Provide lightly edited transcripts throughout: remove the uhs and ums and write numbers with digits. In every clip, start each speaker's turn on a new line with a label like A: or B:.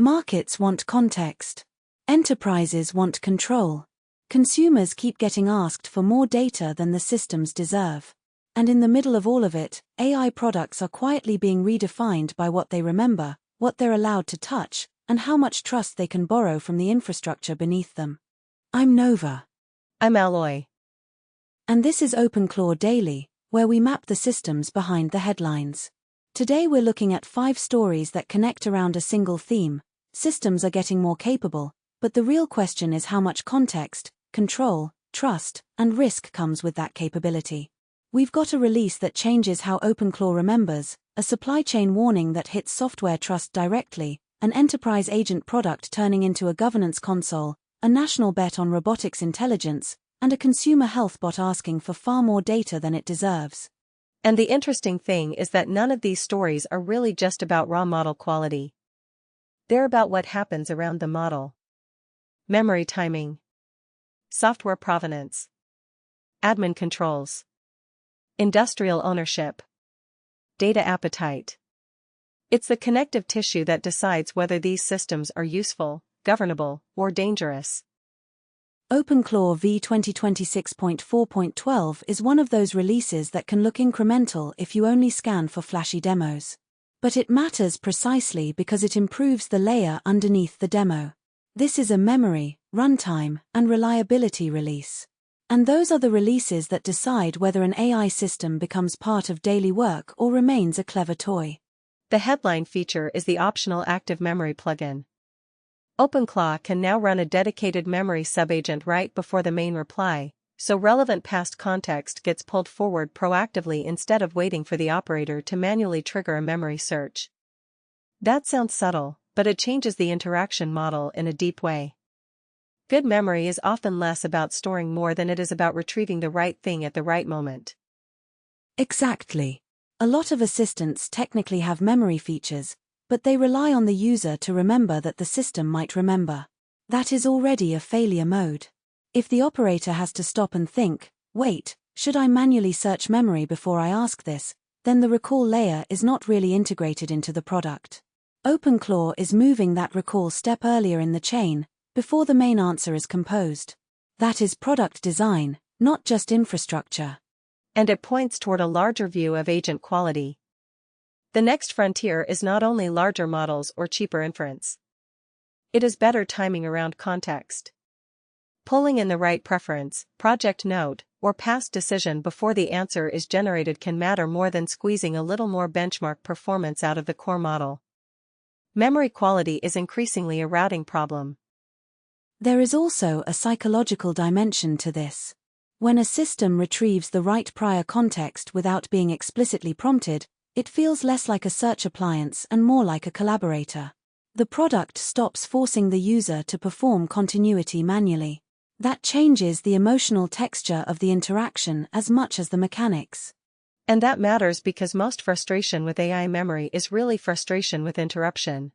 A: Markets want context. Enterprises want control. Consumers keep getting asked for more data than the systems deserve. And in the middle of all of it, AI products are quietly being redefined by what they remember, what they're allowed to touch, and how much trust they can borrow from the infrastructure beneath them. I'm Nova.
B: I'm Alloy.
A: And this is OpenClaw Daily, where we map the systems behind the headlines. Today we're looking at 5 stories that connect around a single theme. Systems are getting more capable, but the real question is how much context, control, trust, and risk comes with that capability. We've got a release that changes how OpenClaw remembers, a supply chain warning that hits software trust directly, an enterprise agent product turning into a governance console, a national bet on robotics intelligence, and a consumer health bot asking for far more data than it deserves.
B: And the interesting thing is that none of these stories are really just about raw model quality. They're about what happens around the model. Memory timing, software provenance, admin controls, industrial ownership, data appetite. It's the connective tissue that decides whether these systems are useful, governable, or dangerous.
A: OpenClaw v 2026.4.12 is one of those releases that can look incremental if you only scan for flashy demos. But it matters precisely because it improves the layer underneath the demo. This is a memory, runtime, and reliability release. And those are the releases that decide whether an AI system becomes part of daily work or remains a clever toy.
B: The headline feature is the optional active memory plugin. OpenClaw can now run a dedicated memory subagent right before the main reply, so relevant past context gets pulled forward proactively instead of waiting for the operator to manually trigger a memory search. That sounds subtle, but it changes the interaction model in a deep way. Good memory is often less about storing more than it is about retrieving the right thing at the right moment.
A: Exactly. A lot of assistants technically have memory features, but they rely on the user to remember that the system might remember. That is already a failure mode. If the operator has to stop and think, wait, should I manually search memory before I ask this, then the recall layer is not really integrated into the product. OpenClaw is moving that recall step earlier in the chain, before the main answer is composed. That is product design, not just infrastructure.
B: And it points toward a larger view of agent quality. The next frontier is not only larger models or cheaper inference. It is better timing around context. Pulling in the right preference, project note, or past decision before the answer is generated can matter more than squeezing a little more benchmark performance out of the core model. Memory quality is increasingly a routing problem.
A: There is also a psychological dimension to this. When a system retrieves the right prior context without being explicitly prompted, it feels less like a search appliance and more like a collaborator. The product stops forcing the user to perform continuity manually. That changes the emotional texture of the interaction as much as the mechanics.
B: And that matters because most frustration with AI memory is really frustration with interruption.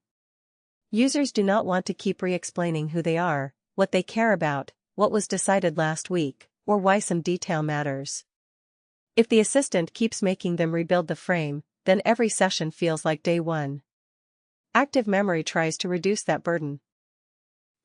B: Users do not want to keep re-explaining who they are, what they care about, what was decided last week, or why some detail matters. If the assistant keeps making them rebuild the frame, then every session feels like day one. Active memory tries to reduce that burden.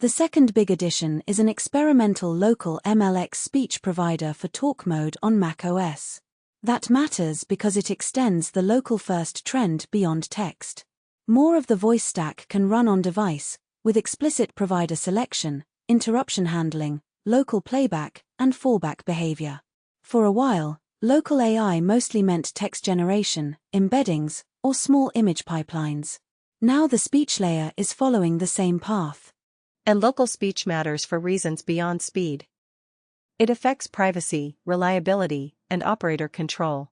A: The second big addition is an experimental local MLX speech provider for talk mode on macOS. That matters because it extends the local-first trend beyond text. More of the voice stack can run on device, with explicit provider selection, interruption handling, local playback, and fallback behavior. For a while, local AI mostly meant text generation, embeddings, or small image pipelines. Now the speech layer is following the same path.
B: And local speech matters for reasons beyond speed. It affects privacy, reliability, and operator control.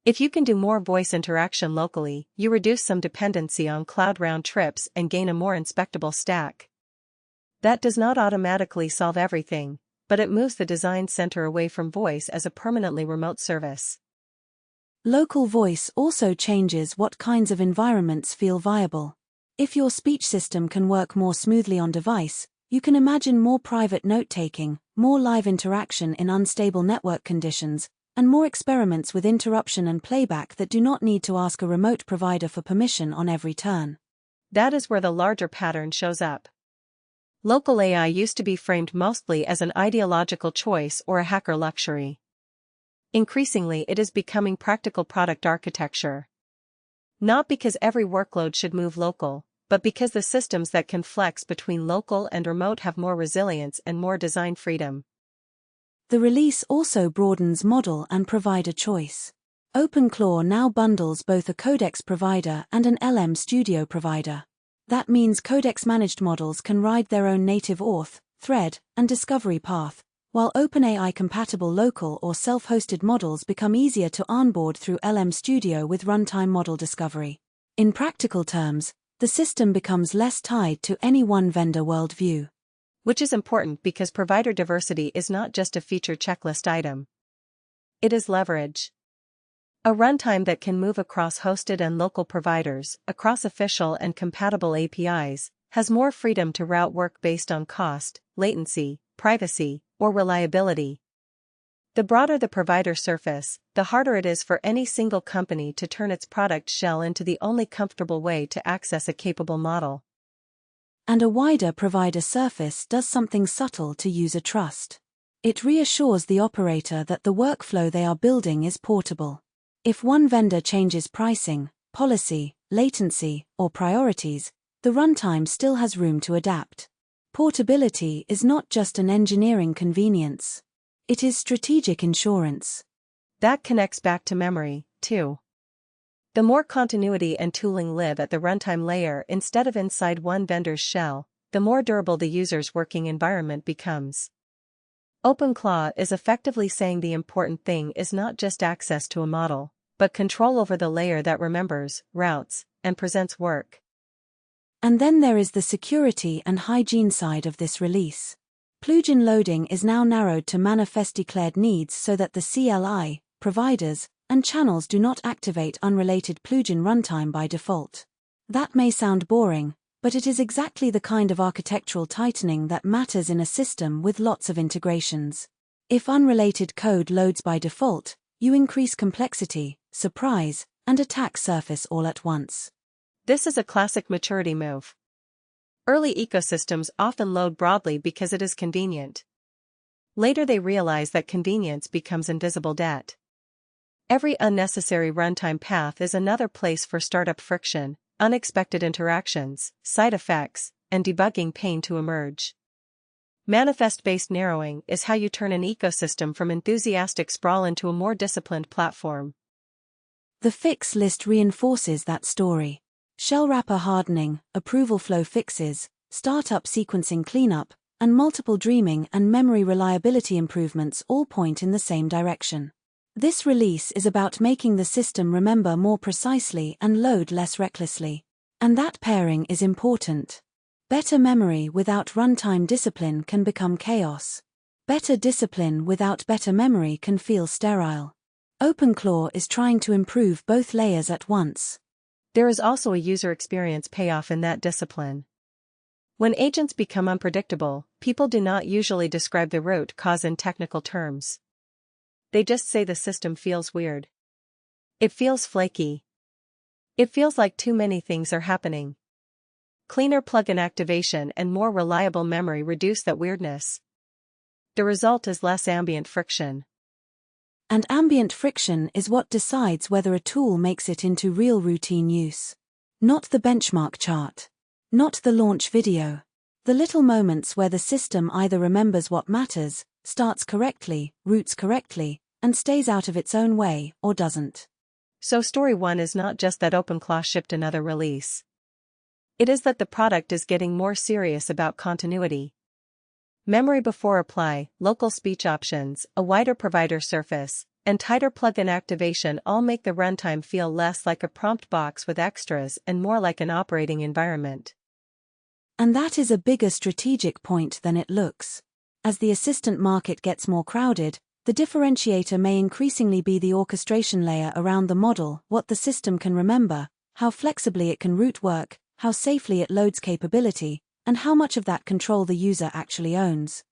B: If you can do more voice interaction locally, you reduce some dependency on cloud round trips and gain a more inspectable stack. That does not automatically solve everything, but it moves the design center away from voice as a permanently remote service.
A: Local voice also changes what kinds of environments feel viable. If your speech system can work more smoothly on device, you can imagine more private note-taking, more live interaction in unstable network conditions, and more experiments with interruption and playback that do not need to ask a remote provider for permission on every turn.
B: That is where the larger pattern shows up. Local AI used to be framed mostly as an ideological choice or a hacker luxury. Increasingly, it is becoming practical product architecture. Not because every workload should move local, but because the systems that can flex between local and remote have more resilience and more design freedom.
A: The release also broadens model and provider choice. OpenClaw now bundles both a codex provider and an LM Studio provider. That means codex-managed models can ride their own native auth, thread, and discovery path, while OpenAI-compatible local or self-hosted models become easier to onboard through LM Studio with runtime model discovery. In practical terms, the system becomes less tied to any one vendor worldview.
B: Which is important because provider diversity is not just a feature checklist item. It is leverage. A runtime that can move across hosted and local providers, across official and compatible APIs, has more freedom to route work based on cost, latency, privacy, or reliability. The broader the provider surface, the harder it is for any single company to turn its product shell into the only comfortable way to access a capable model.
A: And a wider provider surface does something subtle to user trust. It reassures the operator that the workflow they are building is portable. If one vendor changes pricing, policy, latency, or priorities, the runtime still has room to adapt. Portability is not just an engineering convenience. It is strategic insurance.
B: That connects back to memory, too. The more continuity and tooling live at the runtime layer instead of inside one vendor's shell, the more durable the user's working environment becomes. OpenClaw is effectively saying the important thing is not just access to a model, but control over the layer that remembers, routes, and presents work.
A: And then there is the security and hygiene side of this release. Plugin loading is now narrowed to manifest declared needs so that the CLI, providers, and channels do not activate unrelated plugin runtime by default. That may sound boring, but it is exactly the kind of architectural tightening that matters in a system with lots of integrations. If unrelated code loads by default, you increase complexity, surprise, and attack surface all at once.
B: This is a classic maturity move. Early ecosystems often load broadly because it is convenient. Later they realize that convenience becomes invisible debt. Every unnecessary runtime path is another place for startup friction, unexpected interactions, side effects, and debugging pain to emerge. Manifest-based narrowing is how you turn an ecosystem from enthusiastic sprawl into a more disciplined platform.
A: The fix list reinforces that story. Shell wrapper hardening, approval flow fixes, startup sequencing cleanup, and multiple dreaming and memory reliability improvements all point in the same direction. This release is about making the system remember more precisely and load less recklessly. And that pairing is important. Better memory without runtime discipline can become chaos. Better discipline without better memory can feel sterile. OpenClaw is trying to improve both layers at once.
B: There is also a user experience payoff in that discipline. When agents become unpredictable, people do not usually describe the root cause in technical terms. They just say the system feels weird. It feels flaky. It feels like too many things are happening. Cleaner plugin activation and more reliable memory reduce that weirdness. The result is less ambient friction.
A: And ambient friction is what decides whether a tool makes it into real routine use. Not the benchmark chart. Not the launch video. The little moments where the system either remembers what matters, starts correctly, routes correctly, and stays out of its own way, or doesn't.
B: So story 1 is not just that OpenClaw shipped another release. It is that the product is getting more serious about continuity. Memory before apply, local speech options, a wider provider surface, and tighter plugin activation all make the runtime feel less like a prompt box with extras and more like an operating environment.
A: And that is a bigger strategic point than it looks. As the assistant market gets more crowded, the differentiator may increasingly be the orchestration layer around the model, what the system can remember, how flexibly it can route work, how safely it loads capability, and how much of that control the user actually owns.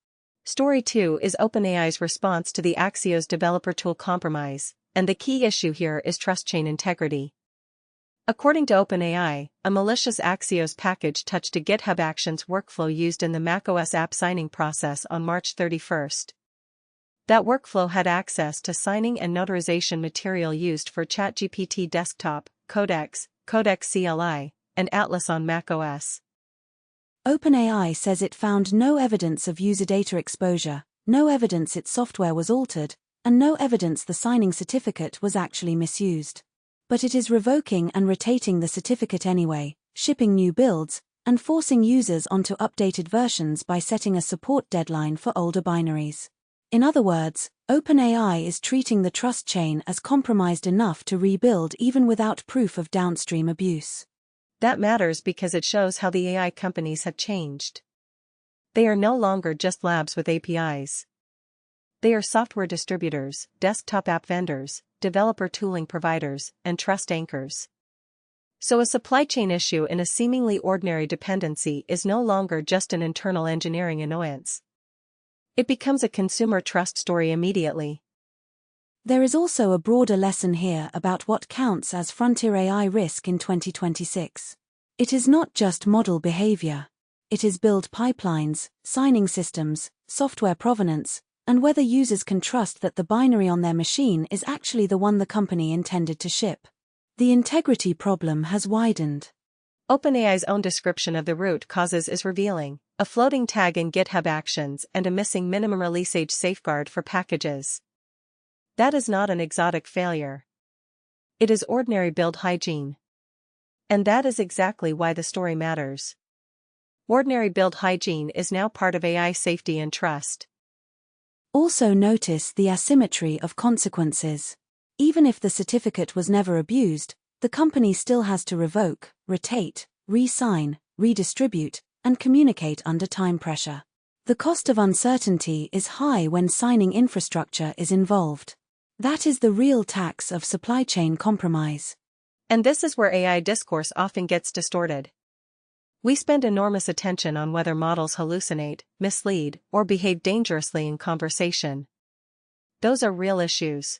B: Story 2 is OpenAI's response to the Axios developer tool compromise, and the key issue here is trust chain integrity. According to OpenAI, a malicious Axios package touched a GitHub Actions workflow used in the macOS app signing process on March 31. That workflow had access to signing and notarization material used for ChatGPT Desktop, Codex, Codex CLI, and Atlas on macOS.
A: OpenAI says it found no evidence of user data exposure, no evidence its software was altered, and no evidence the signing certificate was actually misused. But it is revoking and rotating the certificate anyway, shipping new builds, and forcing users onto updated versions by setting a support deadline for older binaries. In other words, OpenAI is treating the trust chain as compromised enough to rebuild even without proof of downstream abuse.
B: That matters because it shows how the AI companies have changed. They are no longer just labs with APIs. They are software distributors, desktop app vendors, developer tooling providers, and trust anchors. So a supply chain issue in a seemingly ordinary dependency is no longer just an internal engineering annoyance. It becomes a consumer trust story immediately.
A: There is also a broader lesson here about what counts as frontier AI risk in 2026. It is not just model behavior. It is build pipelines, signing systems, software provenance, and whether users can trust that the binary on their machine is actually the one the company intended to ship. The integrity problem has widened.
B: OpenAI's own description of the root causes is revealing: a floating tag in GitHub Actions and a missing minimum release age safeguard for packages. That is not an exotic failure. It is ordinary build hygiene. And that is exactly why the story matters. Ordinary build hygiene is now part of AI safety and trust.
A: Also notice the asymmetry of consequences. Even if the certificate was never abused, the company still has to revoke, rotate, re-sign, redistribute, and communicate under time pressure. The cost of uncertainty is high when signing infrastructure is involved. That is the real tax of supply chain compromise.
B: And this is where AI discourse often gets distorted. We spend enormous attention on whether models hallucinate, mislead, or behave dangerously in conversation. Those are real issues.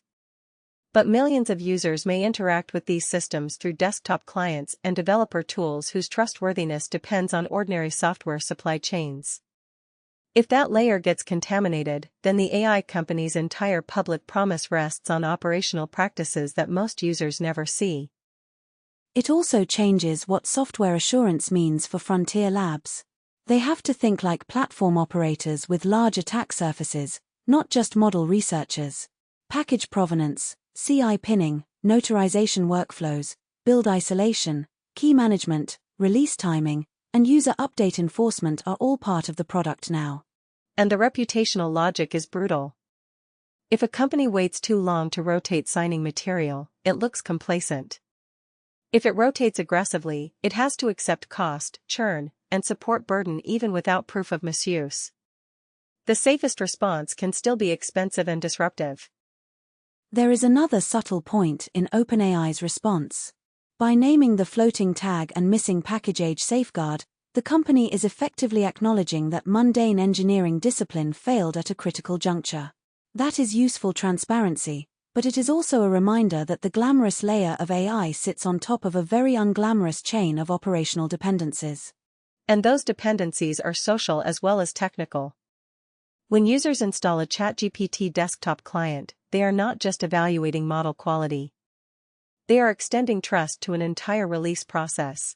B: But millions of users may interact with these systems through desktop clients and developer tools whose trustworthiness depends on ordinary software supply chains. If that layer gets contaminated, then the AI company's entire public promise rests on operational practices that most users never see.
A: It also changes what software assurance means for frontier labs. They have to think like platform operators with large attack surfaces, not just model researchers. Package provenance, CI pinning, notarization workflows, build isolation, key management, release timing, and user update enforcement are all part of the product now.
B: And the reputational logic is brutal. If a company waits too long to rotate signing material, it looks complacent. If it rotates aggressively, it has to accept cost, churn, and support burden even without proof of misuse. The safest response can still be expensive and disruptive.
A: There is another subtle point in OpenAI's response. By naming the floating tag and missing package age safeguard, the company is effectively acknowledging that mundane engineering discipline failed at a critical juncture. That is useful transparency, but it is also a reminder that the glamorous layer of AI sits on top of a very unglamorous chain of operational dependencies.
B: And those dependencies are social as well as technical. When users install a ChatGPT desktop client, they are not just evaluating model quality. They are extending trust to an entire release process.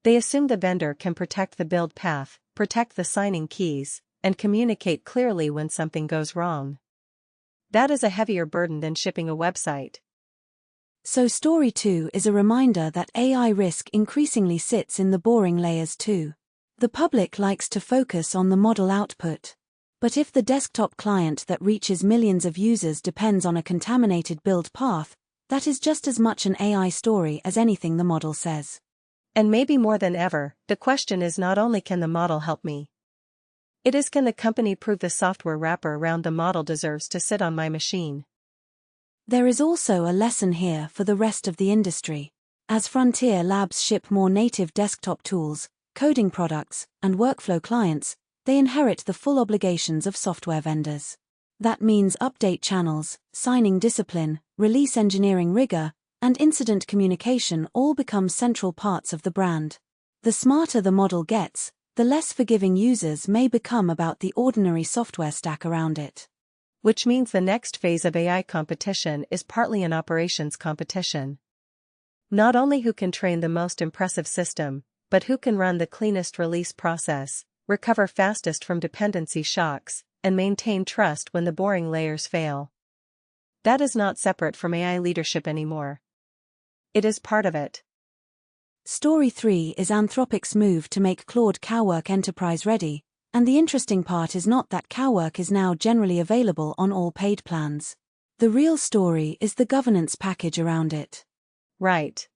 B: They assume the vendor can protect the build path, protect the signing keys, and communicate clearly when something goes wrong. That is a heavier burden than shipping a website.
A: So Story 2 is a reminder that AI risk increasingly sits in the boring layers too. The public likes to focus on the model output. But if the desktop client that reaches millions of users depends on a contaminated build path, that is just as much an AI story as anything the model says.
B: And maybe more than ever, the question is not only can the model help me? It is can the company prove the software wrapper around the model deserves to sit on my machine?
A: There is also a lesson here for the rest of the industry. As frontier labs ship more native desktop tools, coding products, and workflow clients, they inherit the full obligations of software vendors. That means update channels, signing discipline, release engineering rigor, and incident communication all become central parts of the brand. The smarter the model gets, the less forgiving users may become about the ordinary software stack around it.
B: Which means the next phase of AI competition is partly an operations competition. Not only who can train the most impressive system, but who can run the cleanest release process, recover fastest from dependency shocks, and maintain trust when the boring layers fail. That is not separate from AI leadership anymore. It is part of it.
A: Story 3 is Anthropic's move to make Claude Cowork enterprise-ready, and the interesting part is not that Cowork is now generally available on all paid plans. The real story is the governance package around it.
B: Right.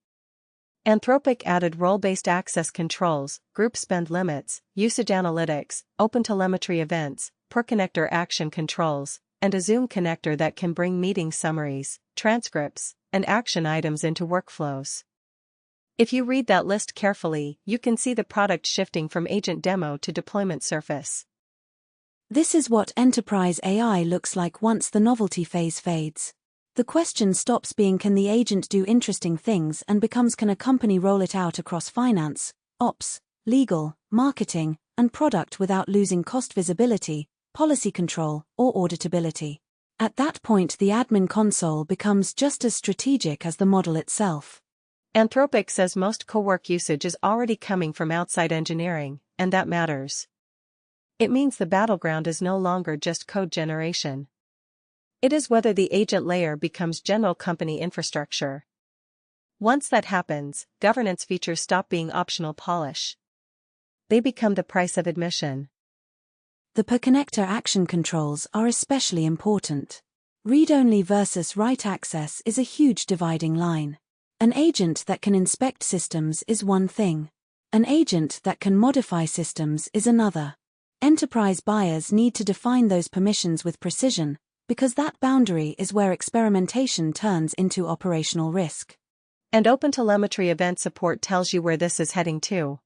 B: Anthropic added role-based access controls, group spend limits, usage analytics, OpenTelemetry events, per-connector action controls, and a Zoom connector that can bring meeting summaries, transcripts, and action items into workflows. If you read that list carefully, you can see the product shifting from agent demo to deployment surface.
A: This is what enterprise AI looks like once the novelty phase fades. The question stops being can the agent do interesting things and becomes can a company roll it out across finance, ops, legal, marketing, and product without losing cost visibility, policy control, or auditability. At that point the admin console becomes just as strategic as the model itself.
B: Anthropic says most Cowork usage is already coming from outside engineering, and that matters. It means the battleground is no longer just code generation. It is whether the agent layer becomes general company infrastructure. Once that happens, governance features stop being optional polish. They become the price of admission.
A: The per-connector action controls are especially important. Read-only versus write access is a huge dividing line. An agent that can inspect systems is one thing. An agent that can modify systems is another. Enterprise buyers need to define those permissions with precision, because that boundary is where experimentation turns into operational risk.
B: And OpenTelemetry event support tells you where this is heading to.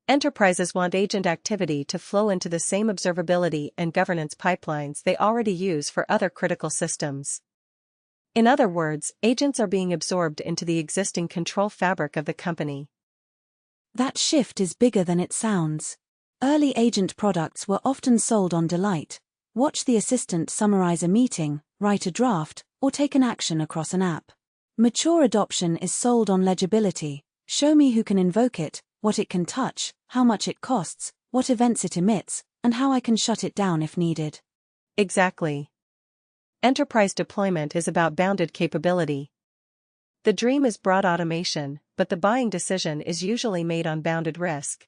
B: Enterprises want agent activity to flow into the same observability and governance pipelines they already use for other critical systems. In other words, agents are being absorbed into the existing control fabric of the company.
A: That shift is bigger than it sounds. Early agent products were often sold on delight. Watch the assistant summarize a meeting, write a draft, or take an action across an app. Mature adoption is sold on legibility. Show me who can invoke it, what it can touch, how much it costs, what events it emits, and how I can shut it down if needed.
B: Exactly. Enterprise deployment is about bounded capability. The dream is broad automation, but the buying decision is usually made on bounded risk.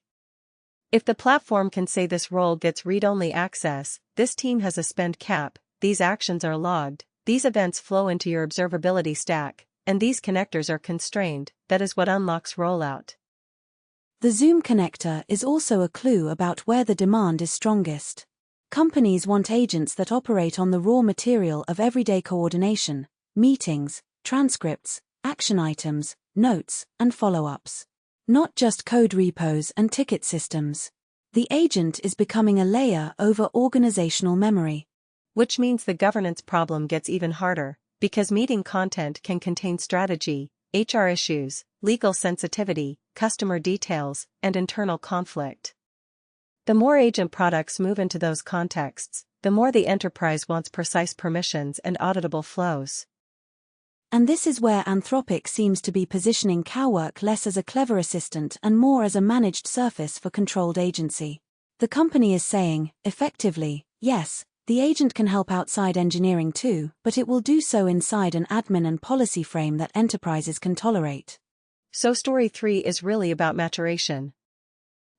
B: If the platform can say this role gets read-only access, this team has a spend cap, these actions are logged, these events flow into your observability stack, and these connectors are constrained, that is what unlocks rollout.
A: The Zoom connector is also a clue about where the demand is strongest. Companies want agents that operate on the raw material of everyday coordination, meetings, transcripts, action items, notes, and follow-ups. Not just code repos and ticket systems. The agent is becoming a layer over organizational memory.
B: Which means the governance problem gets even harder, because meeting content can contain strategy, HR issues, legal sensitivity, customer details, and internal conflict. The more agent products move into those contexts, the more the enterprise wants precise permissions and auditable flows.
A: And this is where Anthropic seems to be positioning Cowork less as a clever assistant and more as a managed surface for controlled agency. The company is saying, effectively, yes, the agent can help outside engineering too, but it will do so inside an admin and policy frame that enterprises can tolerate.
B: So Story 3 is really about maturation.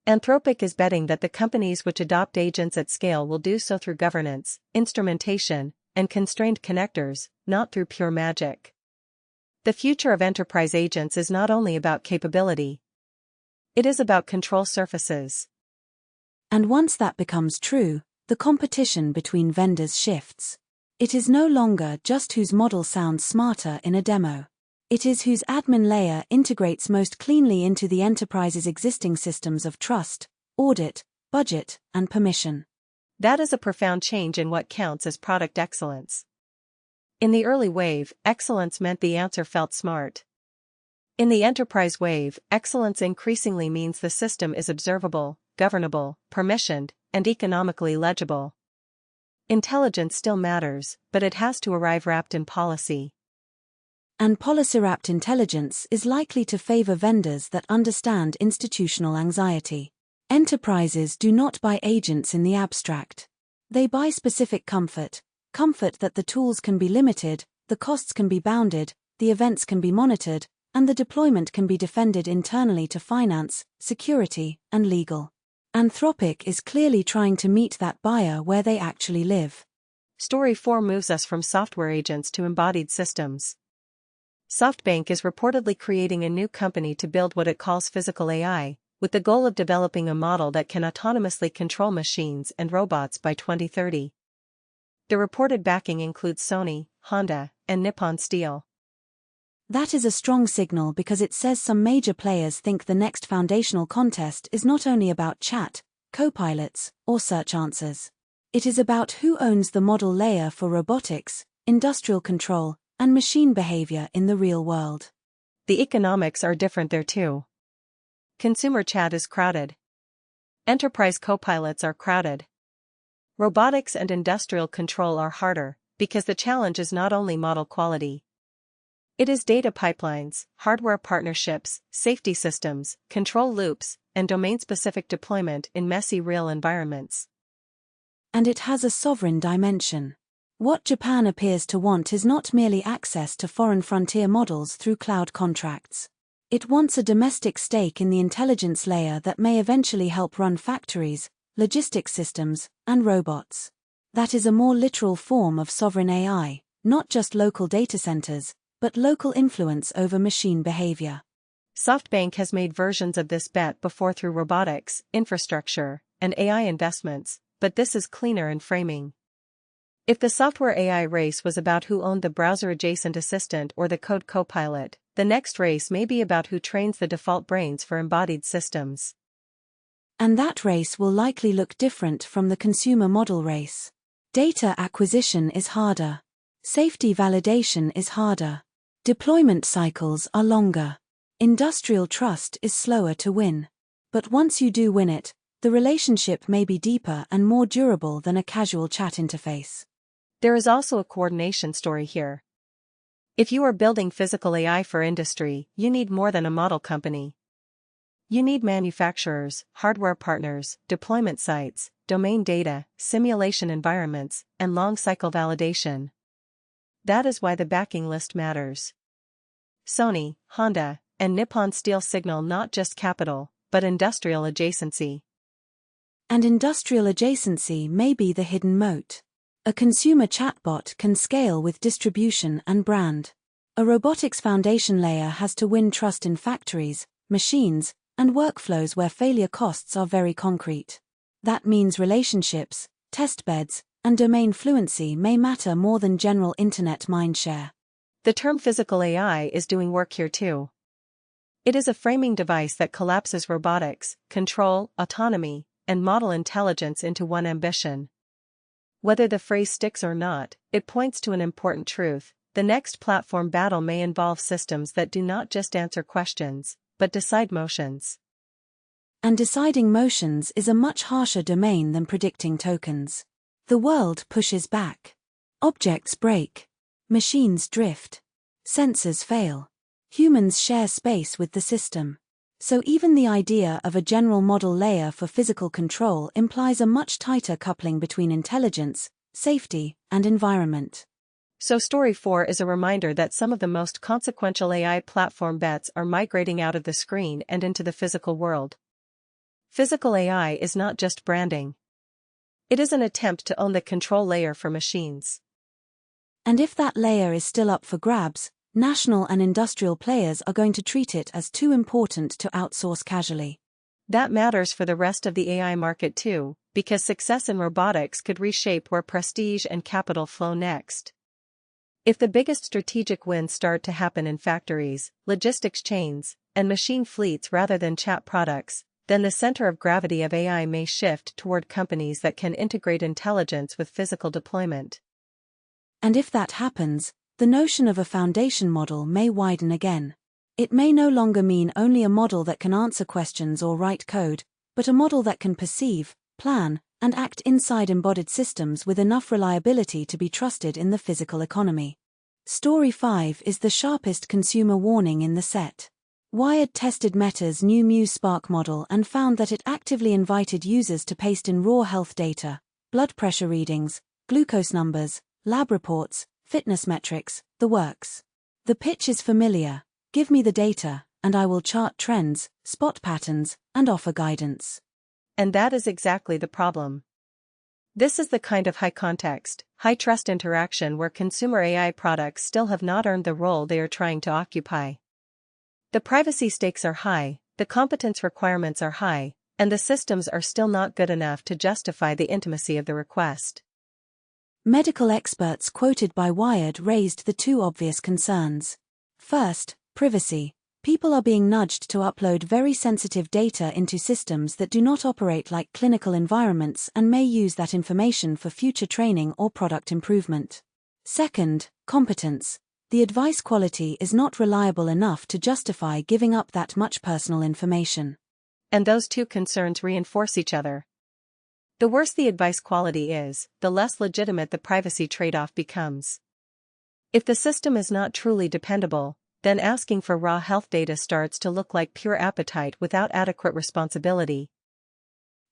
B: Anthropic is betting that the companies which adopt agents at scale will do so through governance, instrumentation, and constrained connectors, not through pure magic. The future of enterprise agents is not only about capability. It is about control surfaces.
A: And once that becomes true, the competition between vendors shifts. It is no longer just whose model sounds smarter in a demo. It is whose admin layer integrates most cleanly into the enterprise's existing systems of trust, audit, budget, and permission.
B: That is a profound change in what counts as product excellence. In the early wave, excellence meant the answer felt smart. In the enterprise wave, excellence increasingly means the system is observable, governable, permissioned, and economically legible. Intelligence still matters, but it has to arrive wrapped in policy.
A: And policy-wrapped intelligence is likely to favor vendors that understand institutional anxiety. Enterprises do not buy agents in the abstract. They buy specific comfort that the tools can be limited, the costs can be bounded, the events can be monitored, and the deployment can be defended internally to finance, security, and legal. Anthropic is clearly trying to meet that buyer where they actually live.
B: Story 4 moves us from software agents to embodied systems. SoftBank is reportedly creating a new company to build what it calls physical AI, with the goal of developing a model that can autonomously control machines and robots by 2030. The reported backing includes Sony, Honda, and Nippon Steel.
A: That is a strong signal because it says some major players think the next foundational contest is not only about chat, copilots, or search answers. It is about who owns the model layer for robotics, industrial control, and machine behavior in the real world.
B: The economics are different there too. Consumer chat is crowded. Enterprise copilots are crowded. Robotics and industrial control are harder, because the challenge is not only model quality. It is data pipelines, hardware partnerships, safety systems, control loops, and domain-specific deployment in messy real environments.
A: And it has a sovereign dimension. What Japan appears to want is not merely access to foreign frontier models through cloud contracts. It wants a domestic stake in the intelligence layer that may eventually help run factories, logistics systems, and robots. That is a more literal form of sovereign AI, not just local data centers, but local influence over machine behavior.
B: SoftBank has made versions of this bet before through robotics, infrastructure, and AI investments, but this is cleaner in framing. If the software AI race was about who owned the browser-adjacent assistant or the code copilot, the next race may be about who trains the default brains for embodied systems.
A: And that race will likely look different from the consumer model race. Data acquisition is harder. Safety validation is harder. Deployment cycles are longer. Industrial trust is slower to win. But once you do win it, the relationship may be deeper and more durable than a casual chat interface.
B: There is also a coordination story here. If you are building physical AI for industry, you need more than a model company. You need manufacturers, hardware partners, deployment sites, domain data, simulation environments, and long-cycle validation. That is why the backing list matters. Sony, Honda, and Nippon Steel signal not just capital, but industrial adjacency.
A: And industrial adjacency may be the hidden moat. A consumer chatbot can scale with distribution and brand. A robotics foundation layer has to win trust in factories, machines, and workflows where failure costs are very concrete. That means relationships, testbeds, and domain fluency may matter more than general internet mindshare.
B: The term physical AI is doing work here too. It is a framing device that collapses robotics, control, autonomy, and model intelligence into one ambition. Whether the phrase sticks or not, it points to an important truth. The next platform battle may involve systems that do not just answer questions, but decide motions.
A: And deciding motions is a much harsher domain than predicting tokens. The world pushes back. Objects break. Machines drift. Sensors fail. Humans share space with the system. So even the idea of a general model layer for physical control implies a much tighter coupling between intelligence, safety, and environment.
B: So Story 4 is a reminder that some of the most consequential AI platform bets are migrating out of the screen and into the physical world. Physical AI is not just branding. It is an attempt to own the control layer for machines.
A: And if that layer is still up for grabs, national and industrial players are going to treat it as too important to outsource casually.
B: That matters for the rest of the AI market too, because success in robotics could reshape where prestige and capital flow next. If the biggest strategic wins start to happen in factories, logistics chains, and machine fleets rather than chat products, then the center of gravity of AI may shift toward companies that can integrate intelligence with physical deployment.
A: And if that happens, the notion of a foundation model may widen again. It may no longer mean only a model that can answer questions or write code, but a model that can perceive, plan, and act inside embodied systems with enough reliability to be trusted in the physical economy. Story 5 is the sharpest consumer warning in the set. Wired tested Meta's new Muse Spark model and found that it actively invited users to paste in raw health data, blood pressure readings, glucose numbers, lab reports, fitness metrics, the works. The pitch is familiar: give me the data, and I will chart trends, spot patterns, and offer guidance.
B: And that is exactly the problem. This is the kind of high-context, high-trust interaction where consumer AI products still have not earned the role they are trying to occupy. The privacy stakes are high, the competence requirements are high, and the systems are still not good enough to justify the intimacy of the request.
A: Medical experts quoted by Wired raised the two obvious concerns. First, privacy. People are being nudged to upload very sensitive data into systems that do not operate like clinical environments and may use that information for future training or product improvement. Second, competence. The advice quality is not reliable enough to justify giving up that much personal information.
B: And those two concerns reinforce each other. The worse the advice quality is, the less legitimate the privacy trade-off becomes. If the system is not truly dependable, then asking for raw health data starts to look like pure appetite without adequate responsibility.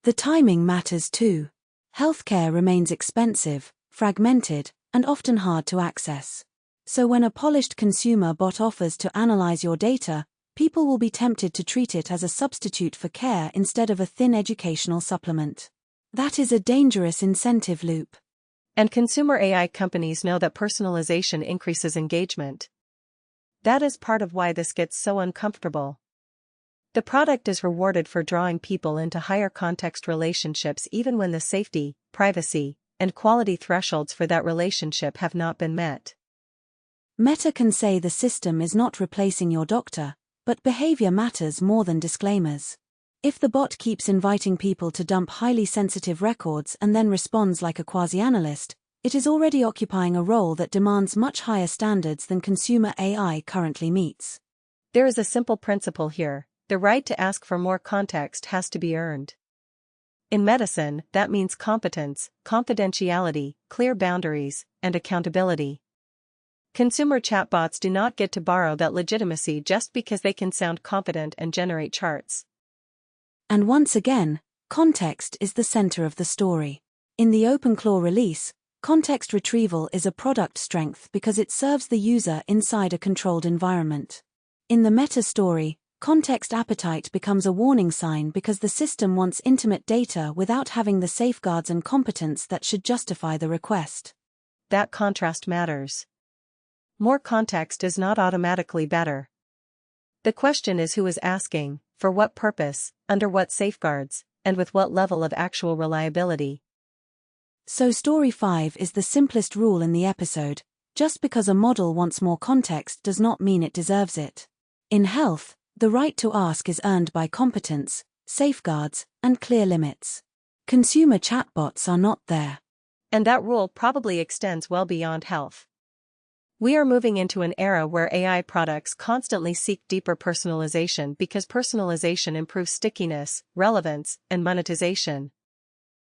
A: The timing matters too. Healthcare remains expensive, fragmented, and often hard to access. So when a polished consumer bot offers to analyze your data, people will be tempted to treat it as a substitute for care instead of a thin educational supplement. That is a dangerous incentive loop.
B: And consumer AI companies know that personalization increases engagement. That is part of why this gets so uncomfortable. The product is rewarded for drawing people into higher context relationships even when the safety, privacy, and quality thresholds for that relationship have not been met.
A: Meta can say the system is not replacing your doctor, but behavior matters more than disclaimers. If the bot keeps inviting people to dump highly sensitive records and then responds like a quasi-analyst, it is already occupying a role that demands much higher standards than consumer AI currently meets.
B: There is a simple principle here: the right to ask for more context has to be earned. In medicine, that means competence, confidentiality, clear boundaries, and accountability. Consumer chatbots do not get to borrow that legitimacy just because they can sound confident and generate charts.
A: And once again, context is the center of the story. In the OpenClaw release, context retrieval is a product strength because it serves the user inside a controlled environment. In the Meta story, context appetite becomes a warning sign because the system wants intimate data without having the safeguards and competence that should justify the request.
B: That contrast matters. More context is not automatically better. The question is who is asking, for what purpose, under what safeguards, and with what level of actual reliability.
A: So story 5 is the simplest rule in the episode: just because a model wants more context does not mean it deserves it. In health, the right to ask is earned by competence, safeguards, and clear limits. Consumer chatbots are not there.
B: And that rule probably extends well beyond health. We are moving into an era where AI products constantly seek deeper personalization because personalization improves stickiness, relevance, and monetization.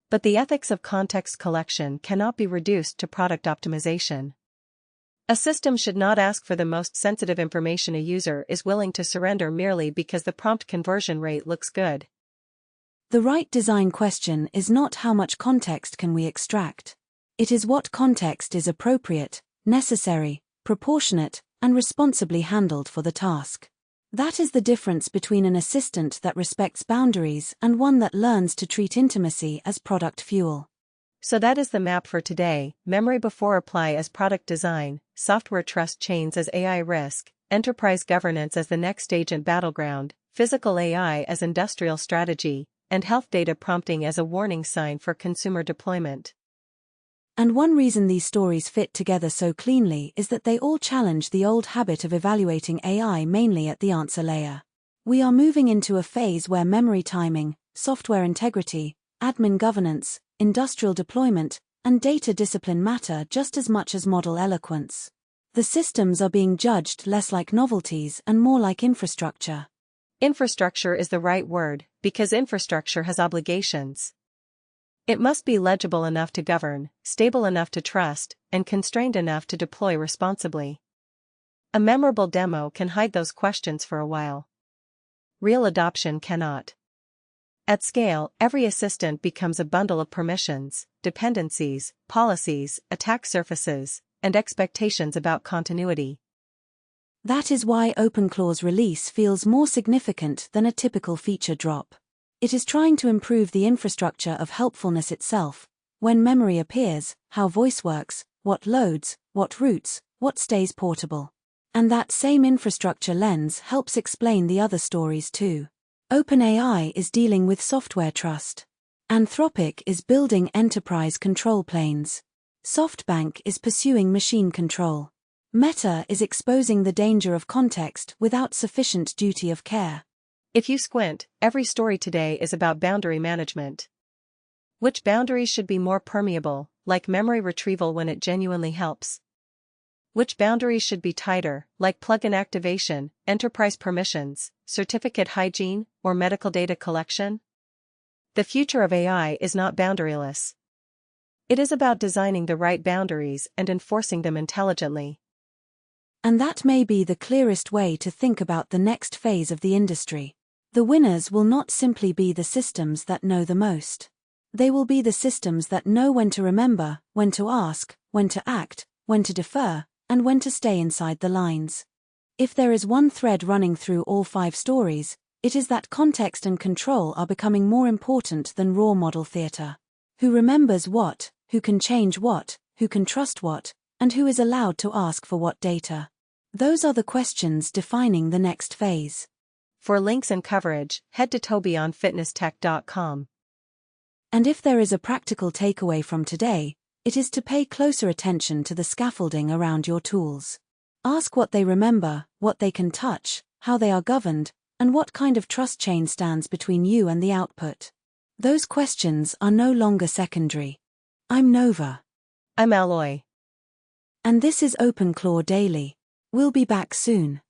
B: But the ethics of context collection cannot be reduced to product optimization. A system should not ask for the most sensitive information a user is willing to surrender merely because the prompt conversion rate looks good.
A: The right design question is not how much context can we extract. It is what context is appropriate, necessary, proportionate, and responsibly handled for the task. That is the difference between an assistant that respects boundaries and one that learns to treat intimacy as product fuel.
B: So that is the map for today: memory before apply as product design, software trust chains as AI risk, enterprise governance as the next agent battleground, physical AI as industrial strategy, and health data prompting as a warning sign for consumer deployment.
A: And one reason these stories fit together so cleanly is that they all challenge the old habit of evaluating AI mainly at the answer layer. We are moving into a phase where memory timing, software integrity, admin governance, industrial deployment, and data discipline matter just as much as model eloquence. The systems are being judged less like novelties and more like infrastructure.
B: Infrastructure is the right word, because infrastructure has obligations. It must be legible enough to govern, stable enough to trust, and constrained enough to deploy responsibly. A memorable demo can hide those questions for a while. Real adoption cannot. At scale, every assistant becomes a bundle of permissions, dependencies, policies, attack surfaces, and expectations about continuity.
A: That is why OpenClaw's release feels more significant than a typical feature drop. It is trying to improve the infrastructure of helpfulness itself: when memory appears, how voice works, what loads, what routes, what stays portable. And that same infrastructure lens helps explain the other stories too. OpenAI is dealing with software trust. Anthropic is building enterprise control planes. SoftBank is pursuing machine control. Meta is exposing the danger of context without sufficient duty of care.
B: If you squint, every story today is about boundary management. Which boundaries should be more permeable, like memory retrieval when it genuinely helps? Which boundaries should be tighter, like plugin activation, enterprise permissions, certificate hygiene, or medical data collection? The future of AI is not boundaryless. It is about designing the right boundaries and enforcing them intelligently.
A: And that may be the clearest way to think about the next phase of the industry. The winners will not simply be the systems that know the most. They will be the systems that know when to remember, when to ask, when to act, when to defer, and when to stay inside the lines. If there is one thread running through all 5 stories, it is that context and control are becoming more important than raw model theater. Who remembers what, who can change what, who can trust what, and who is allowed to ask for what data? Those are the questions defining the next phase.
B: For links and coverage, head to tobeyonfitnesstech.com.
A: And if there is a practical takeaway from today, it is to pay closer attention to the scaffolding around your tools. Ask what they remember, what they can touch, how they are governed, and what kind of trust chain stands between you and the output. Those questions are no longer secondary. I'm Nova.
B: I'm Alloy.
A: And this is OpenClaw Daily. We'll be back soon.